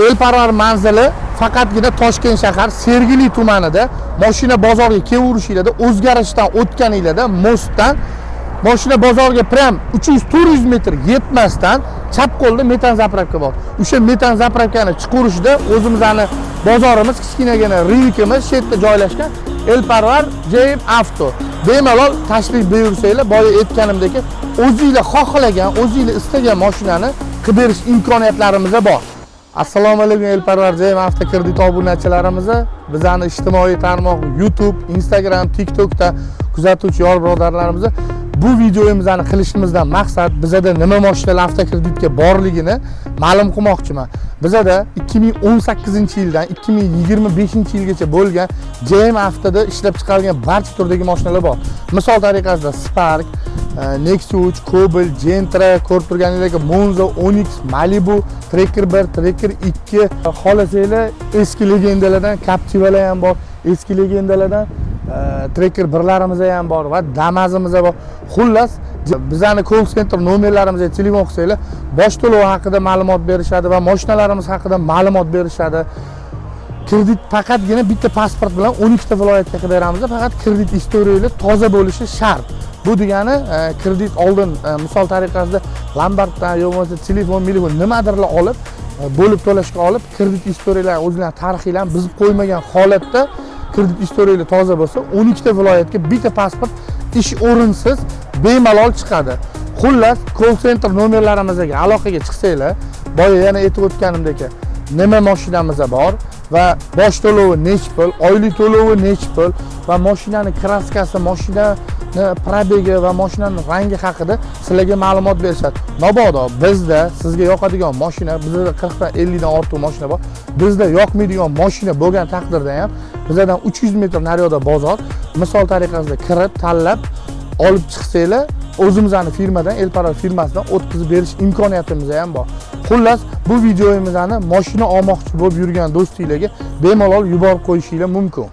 Elparvar manzili faqatgina Toshkent shahar Sergeli tumanida mashina bozorga kelaverishinglarda o'zgarishdan o'tganinglarda mostdan mashina bozorga prям 300-400 metr yetmasdan chap qo'lda metan zapravka bor. O'sha metan zapravkani chiqarishda o'zimizning bozorimiz kichkinagina rinkimiz shu yerda joylashgan Elparvar JM Avto. Bemalol tashrif buyursanglar, boya aytganimdek, o'zingizlar xohlagan, o'zingizlar istagan mashinani qilib berish imkoniyatlarimiz bor. Assalomu alaykum Elparvar JM Avto kredit obunachilarimiz. Bizning ijtimoiy tarmoq YouTube, Instagram, TikTokda kuzatuvchi yor birodarlarimiz. Bu videomizni qilishimizdan maqsad bizada nima mashinalar avtokreditga borligini ma'lum qilmoqchiman. Bizada 2018-yildan 2025-yilgacha bo'lgan JM Avtoda ishlab chiqarilgan barcha turdagi mashinalar bor. Misol tariqasida Spark, Nexus, Cobalt, Gentra, ko'rib turganingizdek Monza, Onyx, Malibu, Tracker 1, Tracker 2, xolasanglar eski legendalardan Captivalar ham bor, eski legendalardan Tracker 1larimiz ham bor va Damazimiz ham bor. Xullas, bizning call center nomerlarimizga telefon qilsanglar, bosh to'lov haqida ma'lumot berishadi va mashinalarimiz haqida ma'lumot berishadi. Kredit faqatgina bitta pasport bilan 12 ta viloyatga qilib beramiz. Faqat kredit istoriyangiz toza bo'lishi shart. Bu degani kredit oldin misol tariqasida Lombarddan yo'qsa telefon nimadirlar olib, bo'lib to'lashga olib, kredit istoriyalar o'zlarining tarixinglarni buzib qo'ymagan holatda kredit istoriyangiz toza bo'lsa, 12 ta viloyatga bitta pasport ish o'rinsiz bemalol chiqadi. Xullas, call center nomerlarimizga aloqaga chiqsanglar, boya yana aytib o'tganimdek, nima mashinamiz bor va bosh to'lovi necha pul, oylik to'lovi necha pul va mashinaning kraskasi, mashinani probegi va mashinaning rangi haqida sizlarga ma'lumot berishadi. Mabodo bizda sizga yoqadigan mashina, bizda 40 dan 50 dan ortiq mashina bor. Bizda yoqmaydigan mashina bo'lgan taqdirda ham bizdan 300 metr nariyoqda bozor. Misol tariqasida kirib, tanlab olib chiqsanglar, o'zimizning firmadan, Elparvar firmasidan o'tkazib berish imkoniyatimiz ham bor. Xullas, bu videomizni mashina olmoqchi bo'lib yurgan do'stinglarga bemalol yuborib qo'yishingiz mumkin.